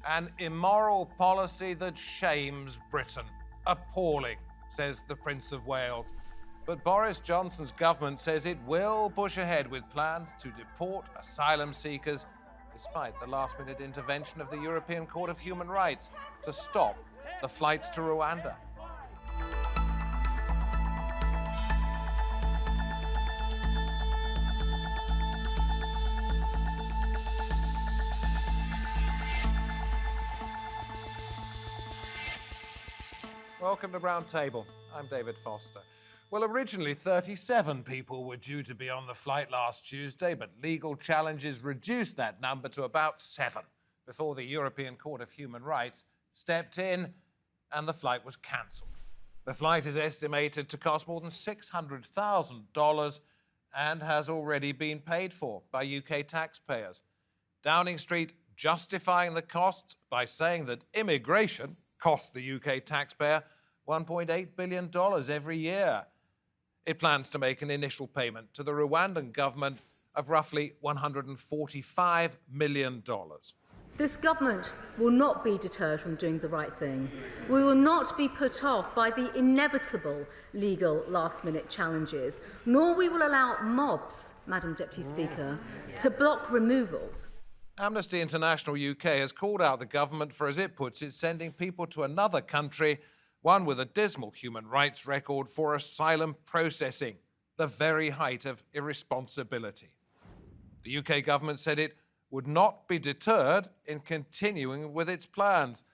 An immoral policy that shames Britain. Appalling, says the Prince of Wales. But Boris Johnson's government says it will push ahead with plans to deport asylum seekers, despite the last-minute intervention of the European Court of Human Rights to stop the flights to Rwanda. Welcome to Round Table. I'm David Foster. Well, originally 37 people were due to be on the flight last Tuesday, but legal challenges reduced that number to about 7 before the European Court of Human Rights stepped in and the flight was cancelled. The flight is estimated to cost more than $600,000 and has already been paid for by UK taxpayers. Downing Street justifying the costs by saying that immigration costs the UK taxpayer $1.8 billion every year. It plans to make an initial payment to the Rwandan government of roughly $145 million. This government will not be deterred from doing the right thing. We will not be put off by the inevitable legal last-minute challenges, nor we will allow mobs, Madam Deputy Speaker, to block removals. Amnesty International UK has called out the government for, as it puts it, sending people to another country, one with a dismal human rights record, for asylum processing, the very height of irresponsibility. The UK government said it would not be deterred in continuing with its plans.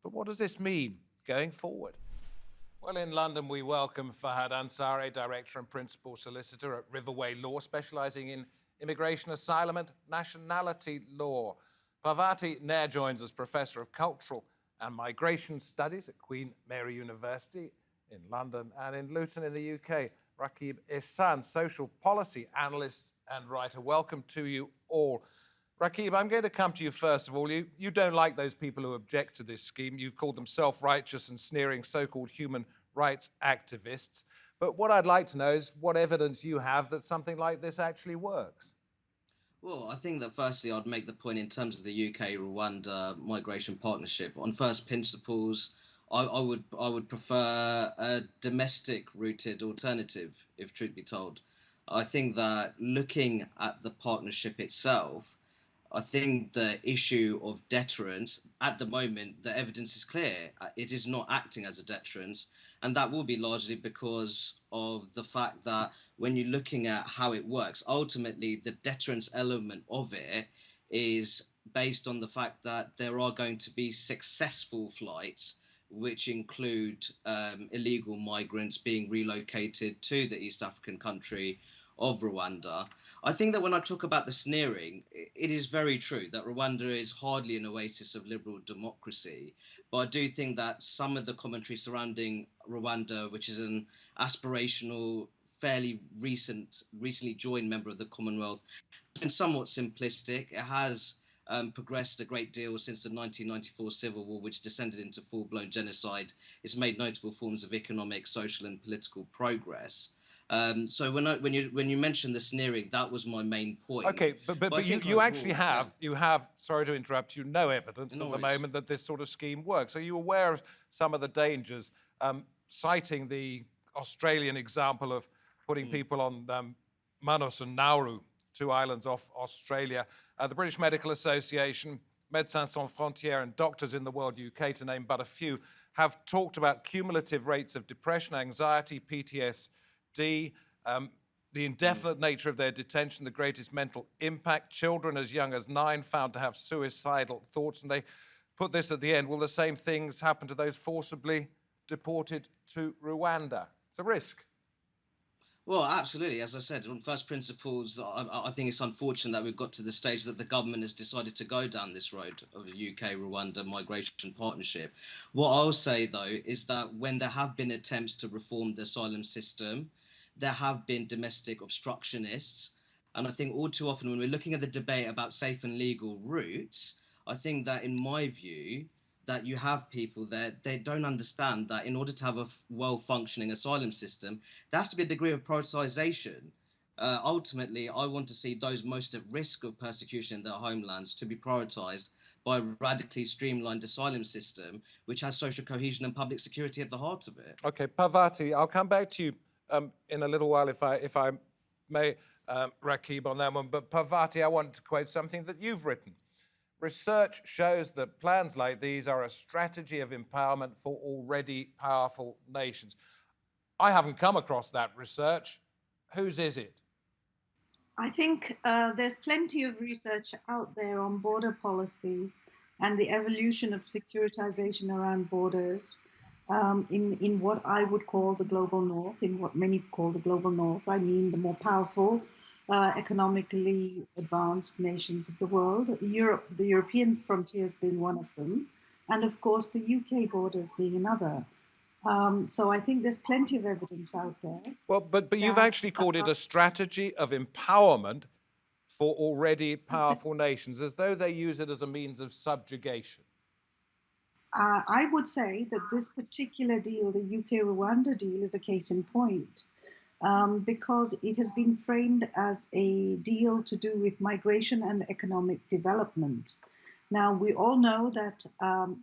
But what does this mean going forward? Well, in London, we welcome Fahad Ansari, Director and Principal Solicitor at Riverway Law, specialising in immigration, asylum and nationality law. Parvati Nair joins us, Professor of Cultural and Migration Studies at Queen Mary University in London, and in Luton in the UK, Rakib Ihsan, Social Policy Analyst and Writer. Welcome to you all. Rakib, I'm going to come to you first of all. You don't like those people who object to this scheme. You've called them self-righteous and sneering so-called human rights activists. But what I'd like to know is what evidence you have that something like this actually works. Well, I think that firstly I'd make the point in terms of the UK-Rwanda migration partnership. On first principles, I would prefer a domestic-rooted alternative, if truth be told. I think that looking at the partnership itself, I think the issue of deterrence, at the moment, the evidence is clear. It is not acting as a deterrence. And that will be largely because of the fact that when you're looking at how it works, ultimately the deterrence element of it is based on the fact that there are going to be successful flights, which include illegal migrants being relocated to the East African country of Rwanda. I think that when I talk about the sneering, it is very true that Rwanda is hardly an oasis of liberal democracy. But I do think that some of the commentary surrounding Rwanda, which is an aspirational, fairly recently joined member of the Commonwealth, has been somewhat simplistic. It has progressed a great deal since the 1994 civil war, which descended into full-blown genocide. It's made notable forms of economic, social, and political progress. So when you mentioned the sneering, that was my main point. Okay, but you actually have, sorry to interrupt you, no evidence at the moment that this sort of scheme works. Are you aware of some of the dangers, citing the Australian example of putting people on Manus and Nauru, 2 islands off Australia? The British Medical Association, Médecins Sans Frontières, and Doctors in the World UK, to name but a few, have talked about cumulative rates of depression, anxiety, PTSD, the indefinite nature of their detention, the greatest mental impact. Children as young as 9 found to have suicidal thoughts, and they put this at the end: will the same things happen to those forcibly deported to Rwanda? It's a risk. Well, absolutely. As I said, on first principles, I think it's unfortunate that we've got to the stage that the government has decided to go down this road of the UK-Rwanda migration partnership. What I'll say, though, is that when there have been attempts to reform the asylum system, there have been domestic obstructionists. And I think all too often when we're looking at the debate about safe and legal routes, I think that in my view, that you have people there, they don't understand that in order to have a well-functioning asylum system, there has to be a degree of prioritisation. Ultimately, I want to see those most at risk of persecution in their homelands to be prioritised by a radically streamlined asylum system, which has social cohesion and public security at the heart of it. Okay, Parvati, I'll come back to you in a little while if I may, Rakib, on that one. But Parvati, I want to quote something that you've written. Research shows that plans like these are a strategy of empowerment for already powerful nations. I haven't come across that research. Whose is it? I think there's plenty of research out there on border policies and the evolution of securitization around borders in what I would call the global north, in what many call the global north. I mean the more powerful, economically advanced nations of the world. Europe, the European frontiers being one of them, and of course the UK borders being another. So I think there's plenty of evidence out there. Well, but you've actually called it a strategy of empowerment for already powerful nations, as though they use it as a means of subjugation. I would say that this particular deal, the UK-Rwanda deal, is a case in point because it has been framed as a deal to do with migration and economic development. Now, we all know that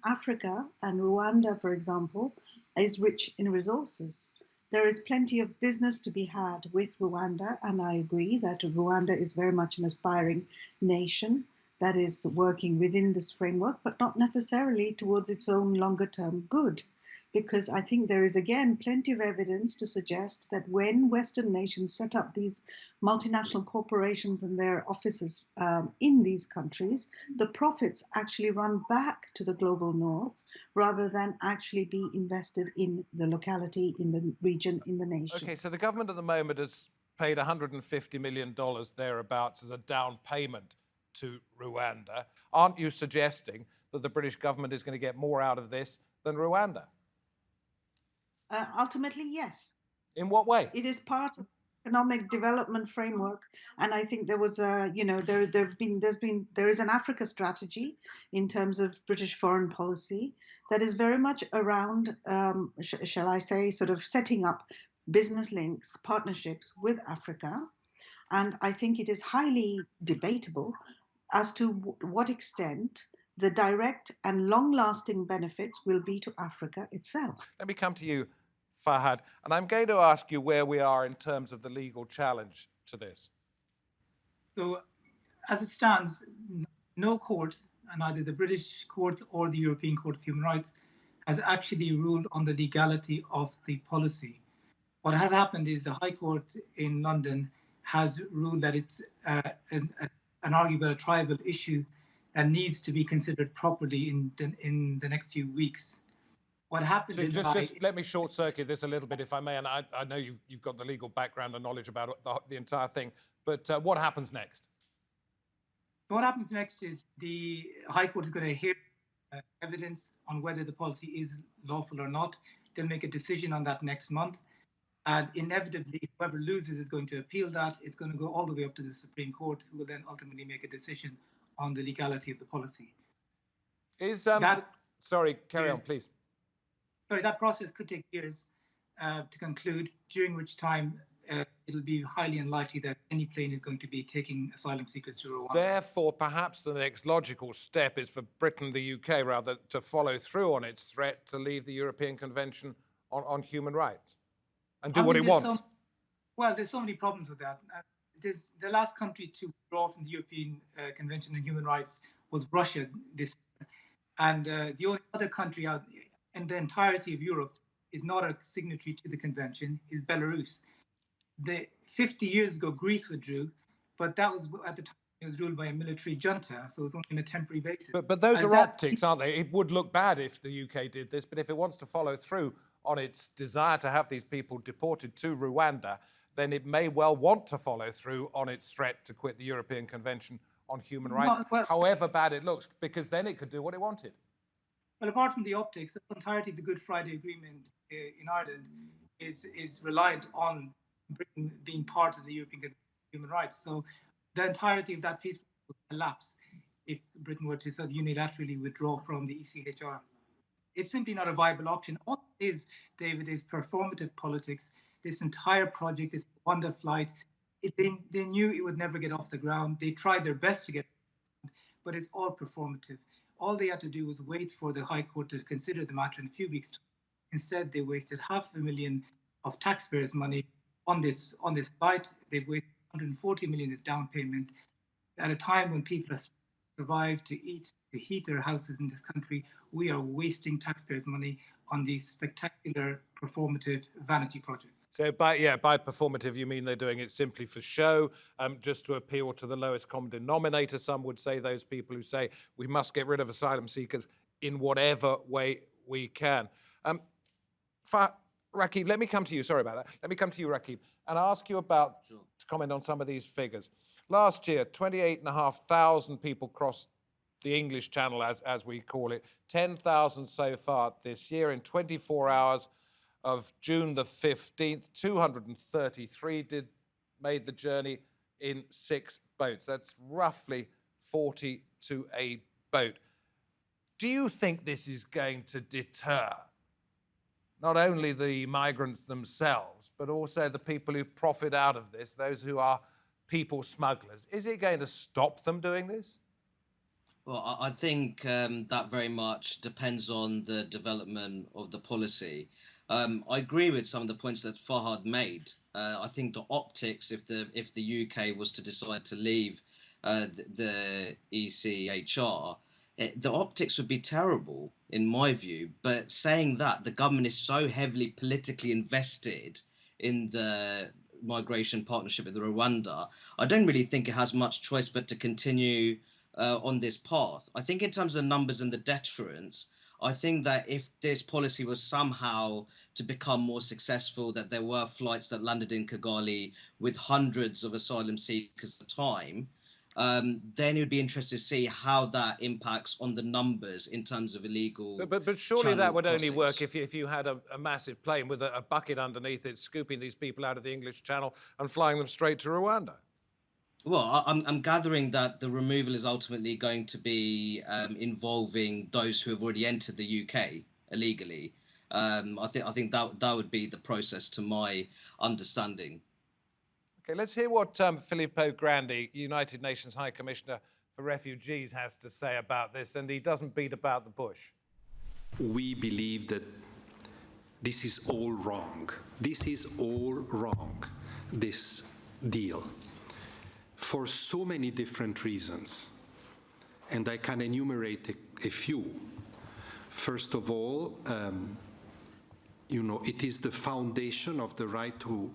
Africa and Rwanda, for example, is rich in resources. There is plenty of business to be had with Rwanda, and I agree that Rwanda is very much an aspiring nation that is working within this framework, but not necessarily towards its own longer term good. Because I think there is, again, plenty of evidence to suggest that when Western nations set up these multinational corporations and their offices in these countries, the profits actually run back to the global north rather than actually be invested in the locality, in the region, in the nation. Okay, so the government at the moment has paid $150 million thereabouts as a down payment to Rwanda. Aren't you suggesting that the British government is going to get more out of this than Rwanda? Ultimately, yes. In what way? It is part of economic development framework, and I think there was a, there is an Africa strategy in terms of British foreign policy that is very much around, shall I say, sort of setting up business links, partnerships with Africa, and I think it is highly debatable as to what extent the direct and long-lasting benefits will be to Africa itself. Let me come to you, Fahad, and I'm going to ask you where we are in terms of the legal challenge to this. So, as it stands, no court, neither the British court or the European Court of Human Rights, has actually ruled on the legality of the policy. What has happened is the High Court in London has ruled that it's an arguable tribal issue that needs to be considered properly in the next few weeks. What happened so just let me short circuit this a little bit, if I may, and I know you've got the legal background and knowledge about the entire thing, but what happens next? What happens next is the High Court is going to hear evidence on whether the policy is lawful or not. They'll make a decision on that next month. And inevitably, whoever loses is going to appeal that. It's going to go all the way up to the Supreme Court, who will then ultimately make a decision on the legality of the policy. Sorry, carry on, please. Sorry, that process could take years to conclude, during which time it'll be highly unlikely that any plane is going to be taking asylum seekers to Rwanda. Therefore, perhaps the next logical step is for Britain, the UK, rather, to follow through on its threat to leave the European Convention on Human Rights and do what it wants. Well, there's so many problems with that. The last country to withdraw from the European Convention on Human Rights was Russia this year. And the only other country out in the entirety of Europe is not a signatory to the convention is Belarus. 50 years ago, Greece withdrew, but that was at the time it was ruled by a military junta, so it was only on a temporary basis. But those are optics, aren't they? It would look bad if the UK did this, but if it wants to follow through on its desire to have these people deported to Rwanda, then it may well want to follow through on its threat to quit the European Convention on Human Rights, however bad it looks, because then it could do what it wanted. Well, apart from the optics, the entirety of the Good Friday Agreement in Ireland is reliant on Britain being part of the European Human Rights. So the entirety of that peace would collapse if Britain were to sort of unilaterally withdraw from the ECHR. It's simply not a viable option. All it is, David, is performative politics. This entire project, this Rwanda flight, they knew it would never get off the ground. They tried their best to get, but it's all performative. All they had to do was wait for the High Court to consider the matter in a few weeks. Instead, they wasted $500,000 of taxpayers' money on this fight. They wasted 140 million as down payment at a time when people are survive to eat, to heat their houses in this country. We are wasting taxpayers' money on these spectacular performative vanity projects. So by performative, you mean they're doing it simply for show, just to appeal to the lowest common denominator. Some would say those people who say we must get rid of asylum seekers in whatever way we can. Rakib, let me come to you. Sorry about that. Let me come to you, Rakib, and ask you about, to comment on some of these figures. Last year, 28,500 people crossed the English Channel, as we call it, 10,000 so far this year. In 24 hours of June the 15th, 233 made the journey in 6 boats. That's roughly 40 to a boat. Do you think this is going to deter not only the migrants themselves, but also the people who profit out of this, those who are people smugglers? Is it going to stop them doing this? Well, I think that very much depends on the development of the policy. I agree with some of the points that Fahad made. I think the optics, if the UK was to decide to leave the ECHR, the optics would be terrible, in my view. But saying that, the government is so heavily politically invested in the migration partnership with Rwanda, I don't really think it has much choice but to continue on this path. I think in terms of numbers and the deterrence, I think that if this policy was somehow to become more successful, that there were flights that landed in Kigali with hundreds of asylum seekers at a time, then it would be interesting to see how that impacts on the numbers in terms of illegal. But surely that would only work if you had a massive plane with a bucket underneath it, scooping these people out of the English Channel and flying them straight to Rwanda. Well, I'm gathering that the removal is ultimately going to be involving those who have already entered the UK illegally. I think that would be the process, to my understanding. Okay, let's hear what Filippo Grandi, United Nations High Commissioner for Refugees, has to say about this, and he doesn't beat about the bush. We believe that this is all wrong. This is all wrong, this deal, for so many different reasons. And I can enumerate a few. First of all, it is the foundation of the right to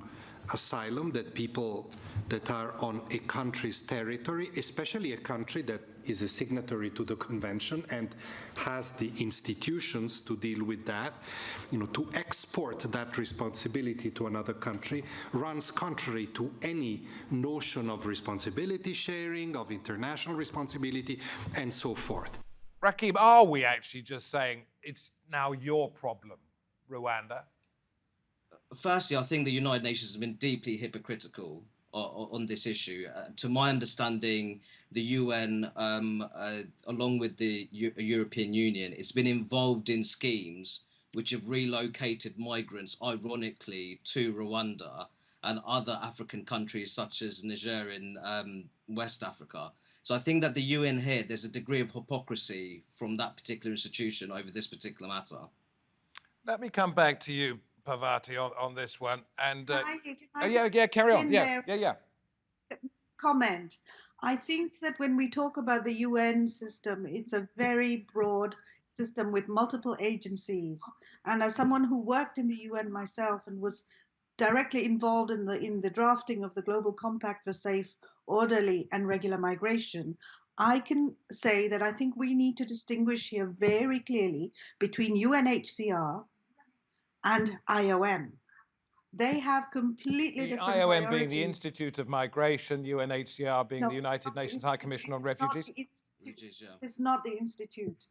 asylum that people that are on a country's territory, especially a country that is a signatory to the convention and has the institutions to deal with that, to export that responsibility to another country runs contrary to any notion of responsibility sharing, of international responsibility, and so forth. Rakib, are we actually just saying it's now your problem, Rwanda? Firstly, I think the United Nations has been deeply hypocritical on this issue. To my understanding, the UN, along with the European Union, it's been involved in schemes which have relocated migrants, ironically, to Rwanda and other African countries such as Niger in West Africa. So I think that the UN here, there's a degree of hypocrisy from that particular institution over this particular matter. Let me come back to you, Parvati, on this one. And carry on. Yeah. Comment. I think that when we talk about the UN system, it's a very broad system with multiple agencies. And as someone who worked in the UN myself and was directly involved in the drafting of the Global Compact for Safe, Orderly and Regular Migration, I can say that I think we need to distinguish here very clearly between UNHCR and IOM. They have completely different IOM priorities. being the Institute of Migration, UNHCR being the United Nations High Commission on Refugees? It's not the institute.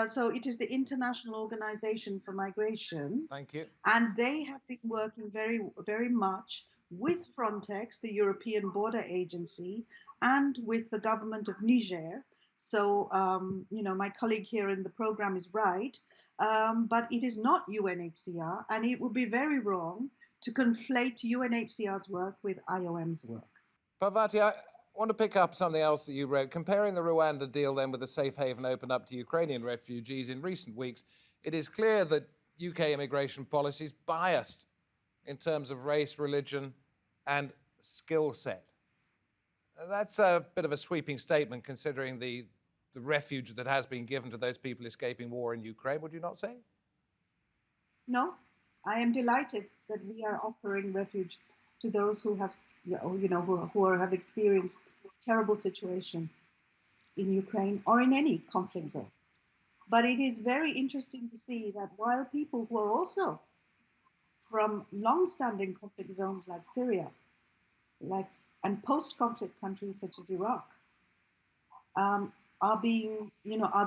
So it is the International Organization for Migration. Thank you. And they have been working very, very much with Frontex, the European Border Agency, and with the government of Niger. So, my colleague here in the program is right. But it is not UNHCR, and it would be very wrong to conflate UNHCR's work with IOM's work. Parvati, I want to pick up something else that you wrote. Comparing the Rwanda deal then with the safe haven opened up to Ukrainian refugees in recent weeks, it is clear that UK immigration policy is biased in terms of race, religion, and skill set. That's a bit of a sweeping statement considering the refuge that has been given to those people escaping war in Ukraine, would you not say? No, I am delighted that we are offering refuge to those who have, have experienced terrible situation in Ukraine or in any conflict zone. But it is very interesting to see that while people who are also from long-standing conflict zones like Syria, and post-conflict countries such as Iraq, are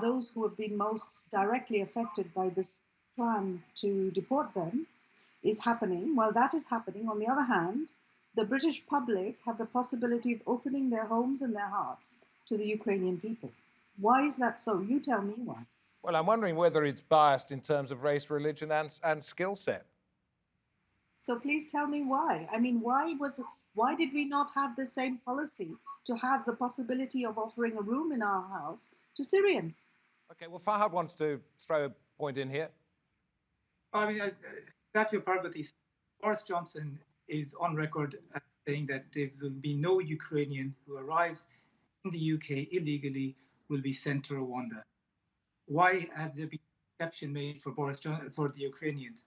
those who have been most directly affected by this plan to deport them, is happening. While that is happening, on the other hand, the British public have the possibility of opening their homes and their hearts to the Ukrainian people. Why is that so? You tell me why. Well, I'm wondering whether it's biased in terms of race, religion, and skill set. So please tell me why. I mean, why did we not have the same policy to have the possibility of offering a room in our house to Syrians? Okay, well, Fahad wants to throw a point in here. I mean, that your Parvati, Boris Johnson is on record as saying that there will be no Ukrainian who arrives in the UK illegally will be sent to Rwanda. Why has there been an exception made for Boris Johnson, for the Ukrainians?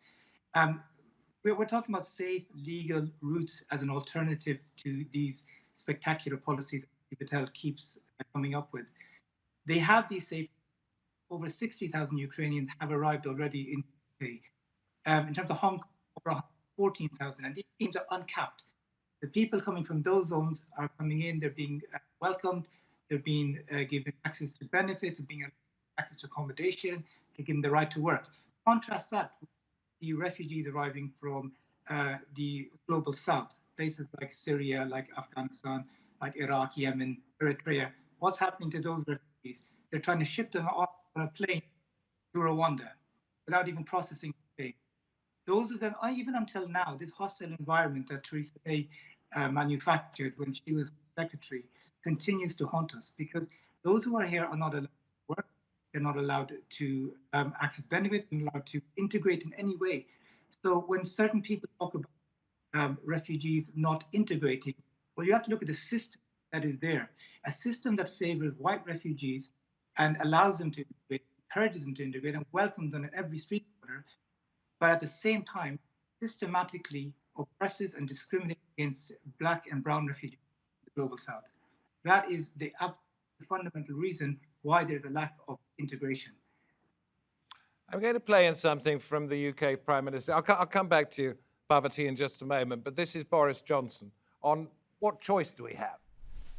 We're talking about safe, legal routes as an alternative to these spectacular policies that Patel keeps coming up with. They have these safe. Over 60,000 Ukrainians have arrived already in the UK. In terms of Hong Kong, over 14,000, and these teams are uncapped. The people coming from those zones are coming in, they're being welcomed, they're being given access to benefits, they're being access to accommodation, they're given the right to work. Contrast that with the refugees arriving from the global south, places like Syria, like Afghanistan, like Iraq, Yemen, Eritrea. What's happening to those refugees? They're trying to ship them off on a plane to Rwanda without even processing the plane. Those of them, even until now, this hostile environment that Theresa May manufactured when she was secretary continues to haunt us, because those who are here are not allowed to work, they're not allowed to access benefits, they're not allowed to integrate in any way. So when certain people talk about refugees not integrating, well, you have to look at the system that is there, a system that favors white refugees and allows them to integrate, encourages them to integrate, and welcomes them at every street corner, but at the same time, systematically oppresses and discriminates against Black and brown refugees in the global south. That is the fundamental reason why there's a lack of integration. I'm going to play in something from the UK Prime Minister. I'll come back to you, Parvati, in just a moment, but this is Boris Johnson on what choice do we have?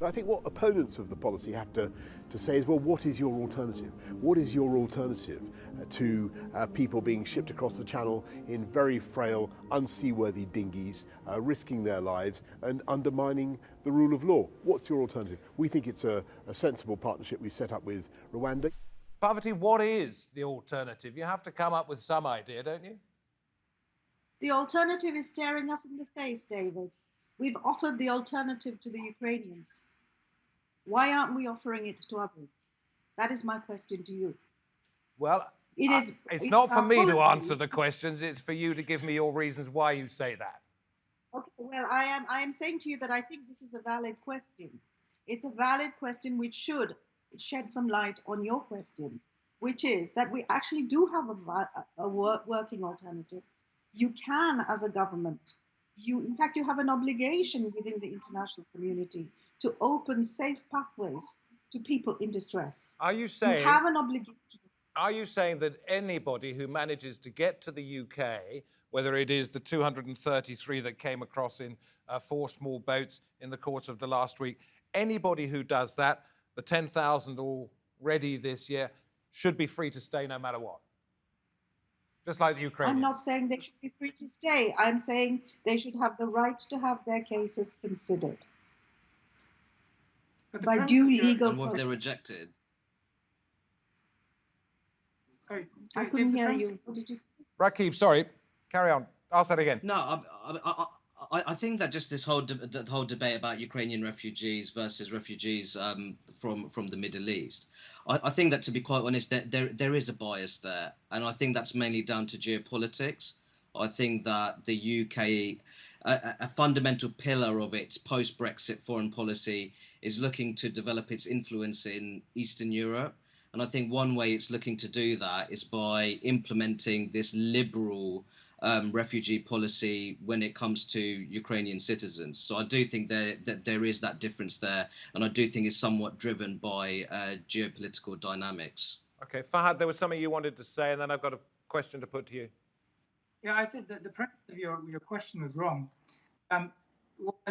I think what opponents of the policy have to say is, well, what is your alternative? What is your alternative to people being shipped across the channel in very frail, unseaworthy dinghies, risking their lives and undermining the rule of law? What's your alternative? We think it's a sensible partnership we've set up with Rwanda. Parvati, what is the alternative? You have to come up with some idea, don't you? The alternative is staring us in the face, David. We've offered the alternative to the Ukrainians. Why aren't we offering it to others? That is my question to you. Well, it's not for me to answer the questions. It's for you to give me your reasons why you say that. Okay, well, I am saying to you that I think this is a valid question. It's a valid question which should shed some light on your question, which is that we actually do have a working alternative. You can, as a government, in fact, you have an obligation within the international community to open safe pathways to people in distress. Are you saying, you have an obligation? Are you saying that anybody who manages to get to the UK, whether it is the 233 that came across in 4 small boats in the course of the last week, anybody who does that, the 10,000 already this year, should be free to stay no matter what? Just like the Ukrainians. I'm not saying they should be free to stay. I'm saying they should have the right to have their cases considered by due legal process. And what if they're rejected? Sorry, I couldn't hear you. What did you say? Rakib, sorry, carry on. Ask that again. No, I think that just this whole the whole debate about Ukrainian refugees versus refugees from the Middle East, I think that, to be quite honest, there is a bias there, and I think that's mainly down to geopolitics. I think that the UK, a fundamental pillar of its post-Brexit foreign policy, is looking to develop its influence in Eastern Europe. And I think one way it's looking to do that is by implementing this liberal refugee policy when it comes to Ukrainian citizens. So I do think that there is that difference there, and I do think it's somewhat driven by geopolitical dynamics. Okay, Fahad, there was something you wanted to say, and then I've got a question to put to you. Yeah, I said that the premise of your question was wrong. I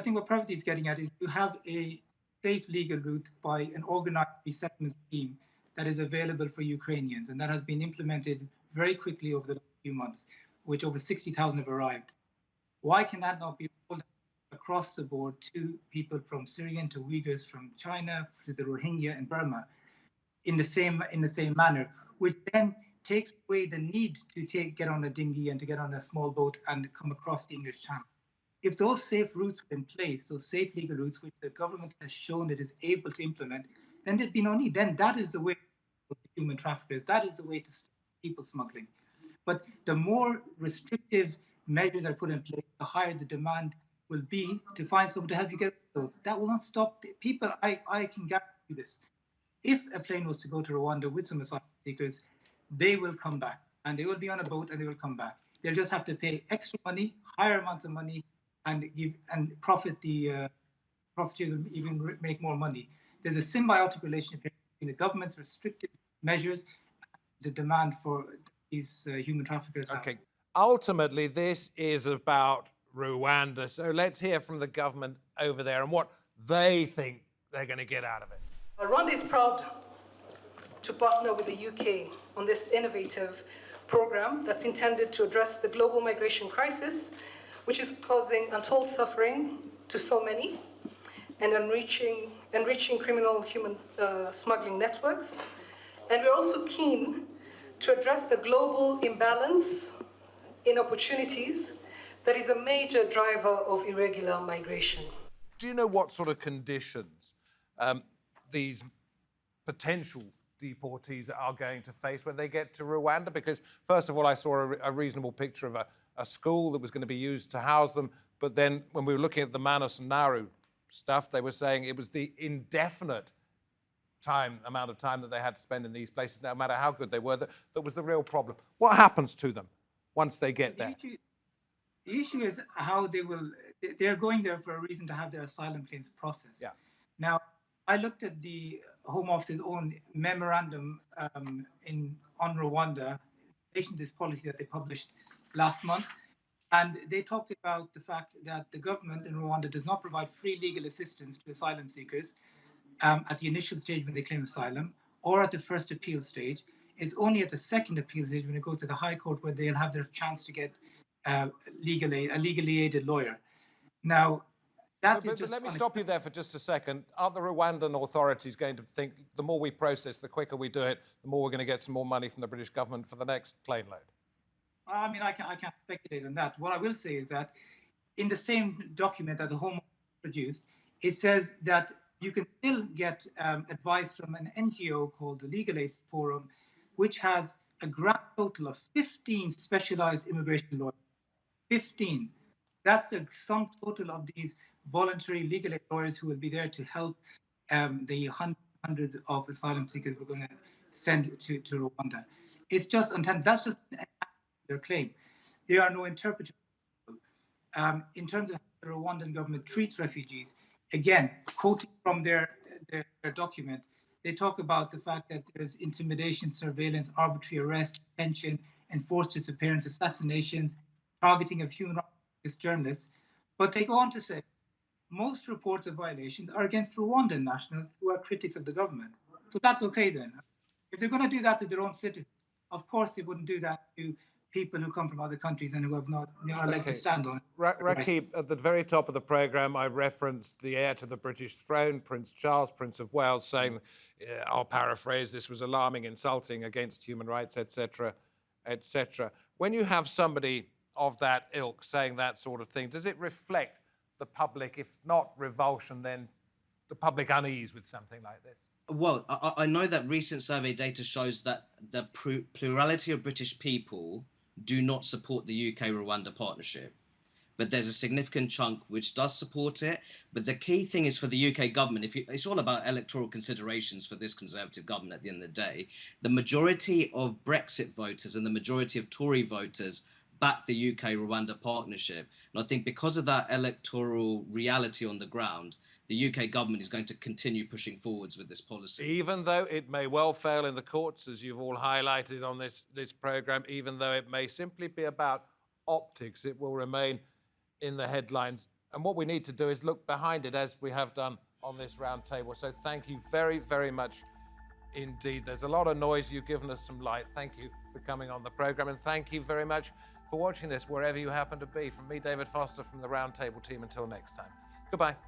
think what Pravati is getting at is you have a safe legal route by an organized resettlement scheme that is available for Ukrainians, and that has been implemented very quickly over the last few months, which over 60,000 have arrived. Why can that not be rolled across the board to people from Syrian to Uyghurs, from China to the Rohingya in Burma, in the same manner, which then takes away the need to get on a dinghy and to get on a small boat and come across the English Channel. If those safe routes were in place, those safe legal routes, which the government has shown it is able to implement, then there'd be no need. Then that is the way to human traffickers. That is the way to stop people smuggling. But the more restrictive measures are put in place, the higher the demand will be to find someone to help you get those. That will not stop people. I can guarantee this. If a plane was to go to Rwanda with some asylum seekers, they will come back, and they will be on a boat, and they will come back. They'll just have to pay extra money, higher amounts of money, and profit even make more money. There's a symbiotic relationship between the government's restrictive measures and the demand for these human traffickers. Okay. Ultimately, this is about Rwanda. So let's hear from the government over there and what they think they're going to get out of it. Rwanda is proud to partner with the UK on this innovative program that's intended to address the global migration crisis, which is causing untold suffering to so many and enriching criminal human smuggling networks. And we're also keen to address the global imbalance in opportunities that is a major driver of irregular migration. Do you know what sort of conditions these potential deportees are going to face when they get to Rwanda? Because first of all, I saw a reasonable picture of a school that was going to be used to house them. But then when we were looking at the Manus and Nauru stuff, they were saying it was the indefinite amount of time that they had to spend in these places, no matter how good they were, that was the real problem. What happens to them once they get there? The issue is how they're going there for a reason to have their asylum claims processed. Yeah. Now, I looked at the Home Office's own memorandum on Rwanda in relation to this policy that they published last month. And they talked about the fact that the government in Rwanda does not provide free legal assistance to asylum seekers at the initial stage when they claim asylum, or at the first appeal stage. It's only at the second appeal stage, when it goes to the High Court, where they'll have their chance to get a legally aided lawyer. Now, but let me stop you there for just a second. Are the Rwandan authorities going to think the more we process, the quicker we do it, the more we're going to get some more money from the British government for the next plane load? I mean, I can't speculate on that. What I will say is that in the same document that the Home Office produced, it says that you can still get advice from an NGO called the Legal Aid Forum, which has a grand total of 15 specialized immigration lawyers. 15. That's the sum total of these voluntary legal aid lawyers who will be there to help the hundreds of asylum seekers we're going to send to Rwanda. It's just untenable. That's just their claim. There are no interpreters. In terms of how the Rwandan government treats refugees, again, quoting from their document, they talk about the fact that there's intimidation, surveillance, arbitrary arrest, detention, enforced disappearance, assassinations, targeting of human rights journalists. But they go on to say, most reports of violations are against Rwandan nationals who are critics of the government. So that's okay then. If they're going to do that to their own citizens, of course they wouldn't do that to people who come from other countries and who have not a leg to stand on. Rakib, at the very top of the programme, I referenced the heir to the British throne, Prince Charles, Prince of Wales, saying, I'll paraphrase, this was alarming, insulting, against human rights, etc., etc. When you have somebody of that ilk saying that sort of thing, does it reflect the public, if not revulsion, then the public unease with something like this? Well, I know that recent survey data shows that the plurality of British people do not support the UK-Rwanda partnership. But there's a significant chunk which does support it. But the key thing is for the UK government, it's all about electoral considerations for this Conservative government at the end of the day. The majority of Brexit voters and the majority of Tory voters back the UK-Rwanda partnership. And I think because of that electoral reality on the ground, the UK government is going to continue pushing forwards with this policy. Even though it may well fail in the courts, as you've all highlighted on this programme, even though it may simply be about optics, it will remain in the headlines. And what we need to do is look behind it, as we have done on this round table. So thank you very, very much indeed. There's a lot of noise. You've given us some light. Thank you for coming on the programme. And thank you very much for watching this, wherever you happen to be. From me, David Foster, from the Round Table team, until next time. Goodbye.